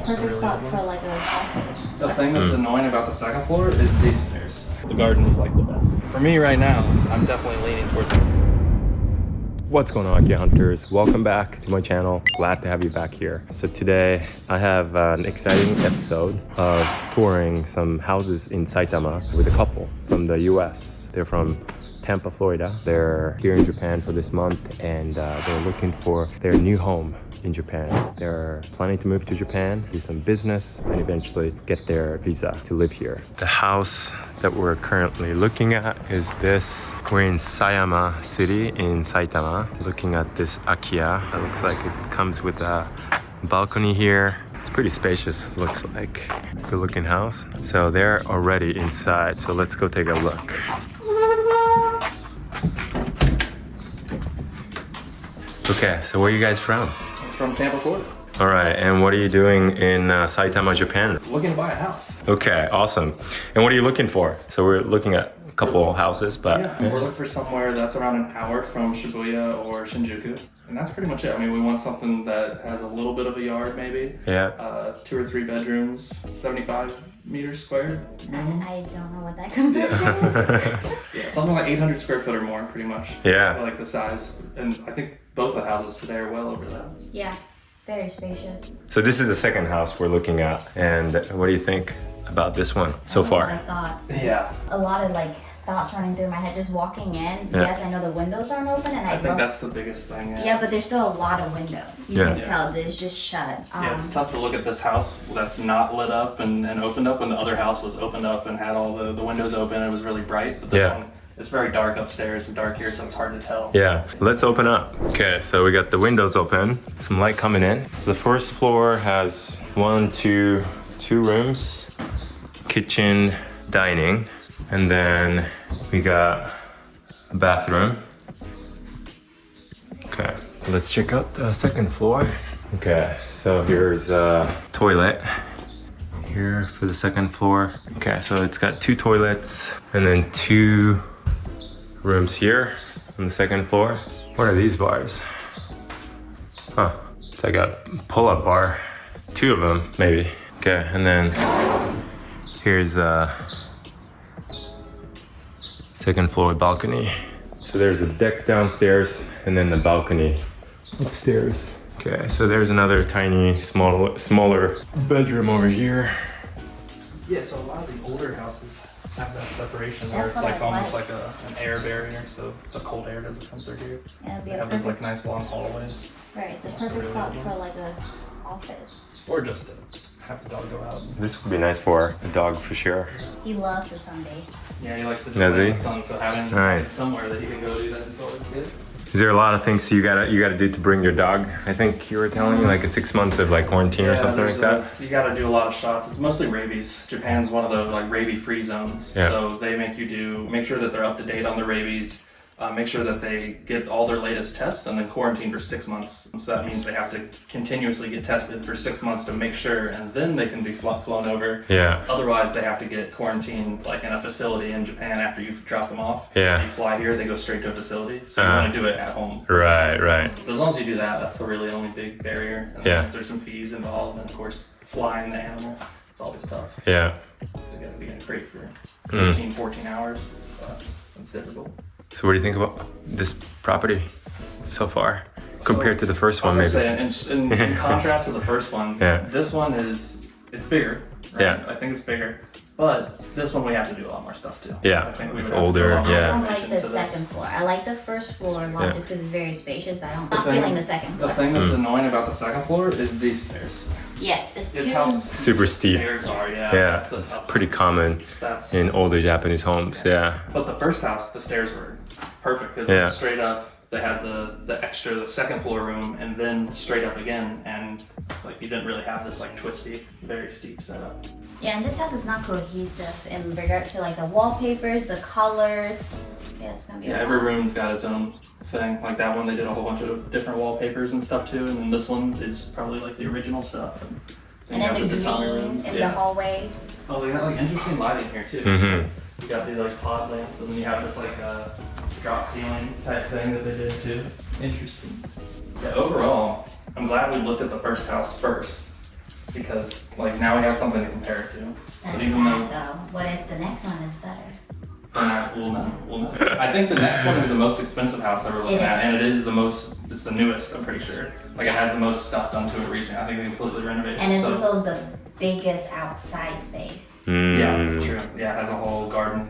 perfect spot for like an office. The thing that's annoying about the second floor is these stairs. The garden is like the best. For me right now, I'm definitely leaning towards it. What's going on, Akiya Hunters? Welcome back to my channel. Glad to have you back here. So today I have an exciting episode of touring some houses in Saitama with a couple from the US. They're from Tampa, Florida. They're here in Japan for this month and they're looking for their new home in Japan. They're planning to move to Japan, do some business, and eventually get their visa to live here. The house that we're currently looking at is this. We're in Sayama City in Saitama, looking at this Akiya. It looks like it comes with a balcony here. It's pretty spacious, looks like. Good looking house. So they're already inside, so let's go take a look. Okay, so where are you guys from? From Tampa, Florida. All right, and what are you doing in Saitama, Japan? Looking to buy a house. Okay, awesome. And what are you looking for? So we're looking at a couple houses, but... Yeah, we're looking for somewhere that's around an hour from Shibuya or Shinjuku. And that's pretty much it. I mean, we want something that has a little bit of a yard, maybe. Yeah. 2 or 3 bedrooms, 75 meters squared. I don't know what that conversion is. Yeah, something like 800 square foot or more, pretty much. Yeah. I like the size. And I think both the houses today are well over that. Yeah, very spacious. So this is the second house we're looking at. And what do you think about this one so A far? lot of thoughts. Yeah. A lot of like thoughts running through my head just walking in. Yeah. Yes, I know the windows aren't open, and I I think that's the biggest thing. Yeah, but there's still a lot of windows. You Yeah. can tell it's just shut. Yeah, it's tough to look at this house that's not lit up and opened up when the other house was opened up and had all the windows open. It was really bright, but this one, it's very dark upstairs and dark here, so it's hard to tell. Yeah, let's open up. Okay, so we got the windows open, some light coming in. So the first floor has two rooms, kitchen, dining, and then we got a bathroom. Okay, let's check out the second floor. Okay, so here's a toilet here for the second floor. Okay, so it's got 2 toilets and then 2 rooms here on the second floor. What are these bars? Huh, it's like a pull-up bar. 2 of them, maybe. Okay, and then here's a second floor balcony. So there's a deck downstairs and then the balcony upstairs. Okay, so there's another tiny, smaller bedroom over here. Yeah, so a lot of the older houses have that separation where That's it's what like I almost like. like an air barrier, so the cold air doesn't come through here. Yeah, it'd be They a have those like perfect, nice long hallways, right, it's a perfect spot for like a office. or just to have the dog go out. This would be nice for a dog for sure. He loves the Sunday. Yeah, he likes to just Does lay he? in the sun, so having Nice. somewhere that he can go do that is always good. Is there a lot of things you gotta do to bring your dog? I think you were telling me like a 6 months of like quarantine or something like that. You got to do a lot of shots. It's mostly rabies. Japan's one of the like rabies-free zones, Yeah. so they make sure that they're up to date on the rabies. Make sure that they get all their latest tests and then quarantine for 6 months. So that means they have to continuously get tested for 6 months to make sure, and then they can be flown over. Yeah. Otherwise, they have to get quarantined like in a facility in Japan after you've dropped them off. Yeah. If you fly here, they go straight to a facility. So you Uh-huh. want to do it at home. Right, right. But as long as you do that, that's the really only big barrier. And Yeah. then there's some fees involved, and of course, flying the animal, it's always tough. Yeah. It's got to be in a crate for Mm. 13, 14 hours, so that's difficult. So what do you think about this property so far? Compared to the first one, I was maybe? gonna say, in contrast to the first one, Yeah. this one it's bigger. Right? Yeah. I think it's bigger, but this one we have to do a lot more stuff too. Yeah, I think we it's would have to do a older, lot more yeah. I don't like renovation the to this. second floor. I like the first floor a lot Yeah. just because it's very spacious, but I'm The not thing- feeling the second The floor. thing that's annoying about the second floor is these stairs. Yes, it's It's too. how Super steep. stairs are. Yeah. Yeah, that's the it's tough pretty one. common That's in older Japanese homes, yeah. But the first house, the stairs were perfect because Yeah. it's straight up. They had the second floor room, and then straight up again, and like you didn't really have this like twisty, very steep setup. Yeah, and this house is not cohesive in regards to like the wallpapers, the colors. Yeah, it's gonna be. Yeah, a every lot. room's got its own thing. Like that one, they did a whole bunch of different wallpapers and stuff too, and then this one is probably like the original stuff. And you then have the tatami greens in the hallways. Oh, they got like interesting lighting here too. Mm-hmm. You got the like pod lamps, and then you have this like drop ceiling type thing that they did too. Interesting. Yeah, overall, I'm glad we looked at the first house first because like now we have something to compare it to. That's So even bad though. What if the next one is better? we'll know. I think the next one is the most expensive house that we're looking at, and it's the newest, I'm pretty sure. Like it has the most stuff done to it recently. I think they completely renovated it. And it's also the biggest outside space. Yeah, true. Yeah, it has a whole garden.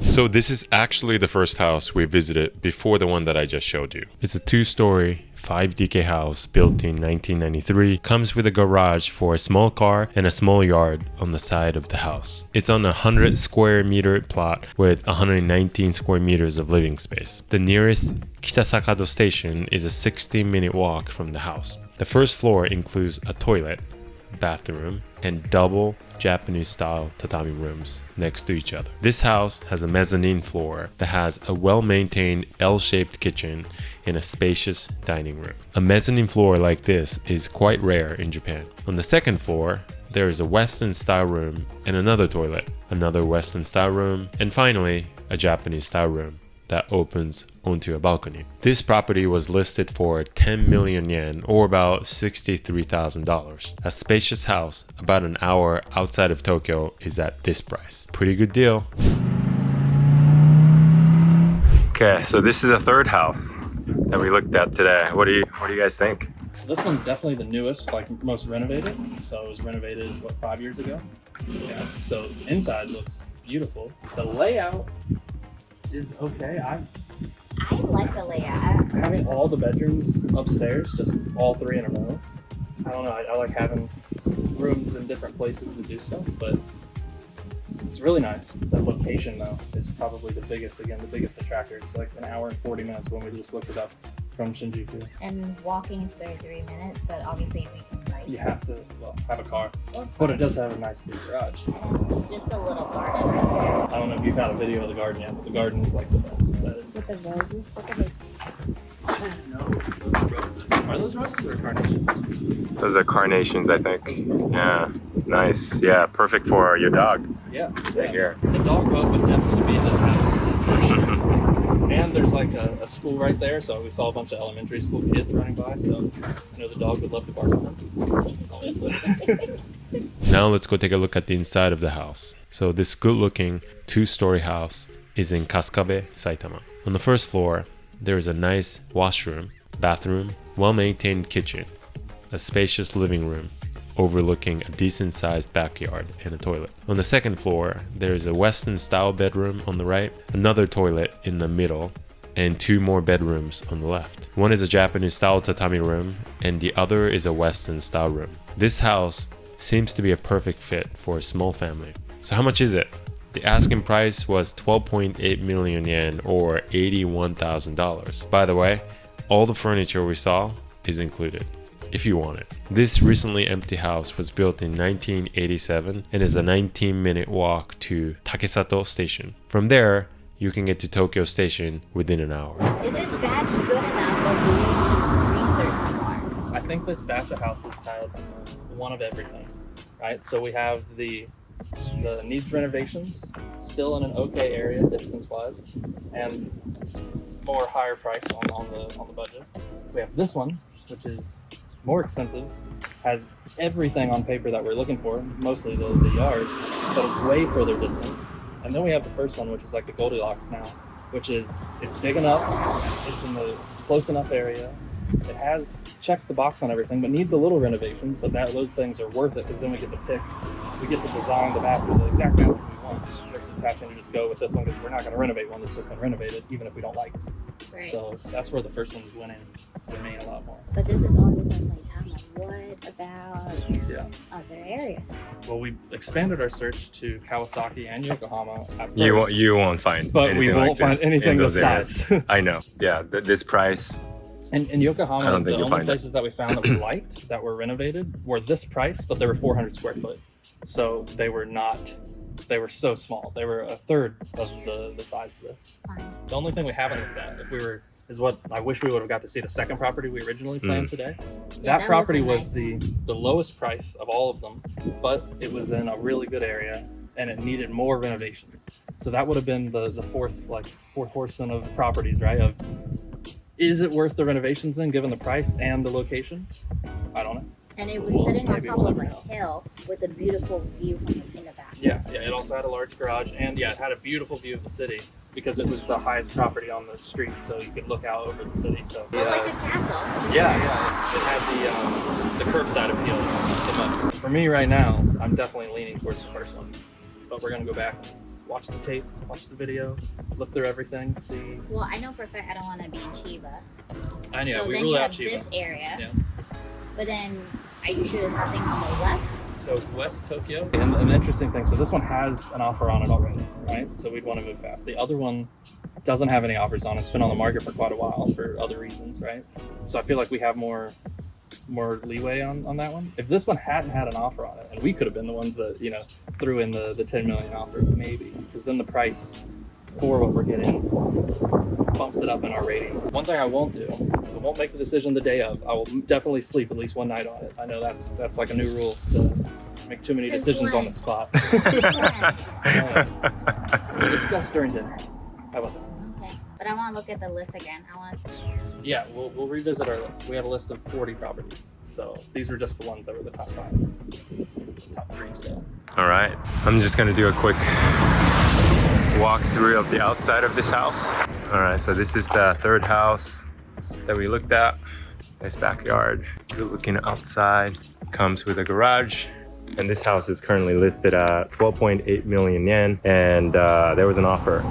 So this is actually the first house we visited before the one that I just showed you. It's a 2-story, 5DK house built in 1993. Comes with a garage for a small car and a small yard on the side of the house. It's on a 100 square meter plot with 119 square meters of living space. The nearest Kitasakado station is a 60-minute walk from the house. The first floor includes a toilet, bathroom, and double Japanese-style tatami rooms next to each other. This house has a mezzanine floor that has a well-maintained L-shaped kitchen and a spacious dining room. A mezzanine floor like this is quite rare in Japan. On the second floor, there is a Western-style room and another toilet, another Western-style room, and finally, a Japanese-style room that opens onto a balcony. This property was listed for 10 million yen, or about $63,000. A spacious house about an hour outside of Tokyo is at this price. Pretty good deal. Okay, so this is the third house that we looked at today. What do you guys think? So this one's definitely the newest, like most renovated. So it was renovated, 5 years ago? Yeah. So inside looks beautiful. The layout is okay. I like the layout. Having all the bedrooms upstairs, just all 3 in a row. I don't know. I like having rooms in different places to do stuff, but it's really nice. The location though is probably the biggest attractor. It's like an hour and 40 minutes when we just looked it up from Shinjuku. And walking is 33 minutes, but obviously we can bike. You have to have a car, but it does have a nice big garage. And just a little garden right there. I don't know if you've had a video of the garden yet, but the garden is like the best. With the roses, look at those roses. No, those are roses. Are those roses or carnations? Those are carnations, I think. Yeah, nice. Yeah, perfect for your dog. Yeah. Right here. The dog boat would definitely be in this house. And there's like a school right there, so we saw a bunch of elementary school kids running by, so I know the dog would love to bark at them. Now let's go take a look at the inside of the house. So this good-looking 2-story house is in Kasukabe, Saitama. On the first floor, there is a nice washroom, bathroom, well-maintained kitchen, a spacious living room overlooking a decent-sized backyard and a toilet. On the second floor, there is a Western-style bedroom on the right, another toilet in the middle, and 2 more bedrooms on the left. One is a Japanese-style tatami room, and the other is a Western-style room. This house seems to be a perfect fit for a small family. So how much is it? The asking price was 12.8 million yen, or $81,000. By the way, all the furniture we saw is included, if you want it. This recently empty house was built in 1987 and is a 19-minute walk to Takesato Station. From there, you can get to Tokyo Station within an hour. Is this batch good enough, or do we need to research some more? I think this batch of houses has one of everything, right? So we have the needs renovations, still in an okay area distance-wise, and more higher price on the budget. We have this one, which is more expensive, has everything on paper that we're looking for, mostly the yard, but it's way further distance. And then we have the first one, which is like the Goldilocks now, which is, it's big enough, it's in the close enough area, it checks the box on everything, but needs a little renovations, but those things are worth it, because then we get to pick, we get to design the bathroom, the exact bathroom we want, versus having to just go with this one, because we're not going to renovate one that's just been renovated, even if we don't like it. Right. So that's where the first one's winning for me a lot more. But this is almost like Saitama. What about other areas? Well, we expanded our search to Kawasaki and Yokohama at first, You won't find but anything we won't like find this anything in this those areas. size. I know. Yeah, this price. And in I Yokohama, don't think the you'll only find places that we found that we liked that were renovated were this price, but they were 400 square foot. So they were so small. They were a third of the size of this. Fine. The only thing we haven't looked at, is what I wish we would have got to see the second property we originally planned today. Yeah, That property was a was the lowest price of all of them, but it was in a really good area and it needed more renovations. So that would have been the fourth horseman of properties, right? Of Is it worth the renovations then, given the price and the location? I don't know. And it was sitting on Maybe top we'll of a never know. hill with a beautiful view in the back. Yeah, it also had a large garage, and yeah, it had a beautiful view of the city because it was the highest property on the street, so you could look out over the city. So But like a castle. yeah, it had the curbside appeal the most. For me right now, I'm definitely leaning towards the first one, but we're gonna go back, watch the tape, watch the video, look through everything, see. Well, I know for a fact I don't want to be in Chiba. I know, So we then rule you out have Chiba. this area. Yeah. But then, are you sure there's nothing on the left? So West Tokyo, and an interesting thing, so this one has an offer on it already, right? So we'd want to move fast. The other one doesn't have any offers on it. It's been on the market for quite a while for other reasons, right? So I feel like we have more leeway on that one. If this one hadn't had an offer on it, and we could have been the ones that, you know, threw in the 10 million offer, maybe, because then the price for what we're getting bumps it up in our rating. One thing I won't do, I won't make the decision the day of. I will definitally sleep at least one night on it. I know that's like a new rule, to make too many Since decisions when? on the spot. Okay. We'll discuss during dinner. How about that? But I want to look at the list again. I want to see. Yeah, we'll revisit our list. We had a list of 40 properties, so these were just the ones that were the top 5, top 3 today. All right, I'm just gonna do a quick walkthrough of the outside of this house. All right, so this is the third house that we looked at. Nice backyard, good looking outside. Comes with a garage. And this house is currently listed at 12.8 million yen, and there was an offer.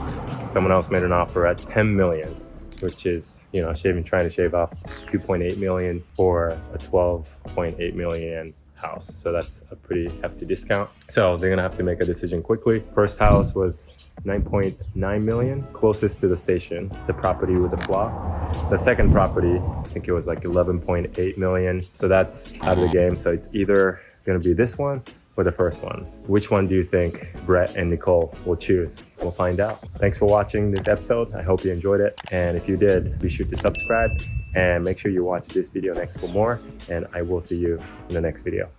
Someone else made an offer at 10 million, which is, you know, trying to shave off 2.8 million for a 12.8 million yen house. So that's a pretty hefty discount. So they're gonna have to make a decision quickly. First house was 9.9 million, closest to the station. It's a property with a flaw. The second property, I think it was like 11.8 million. So that's out of the game. So it's either gonna be this one or the first one. Which one do you think Brett and Nicole will choose? We'll find out. Thanks for watching this episode. I hope you enjoyed it. And if you did, be sure to subscribe and make sure you watch this video next for more. And I will see you in the next video.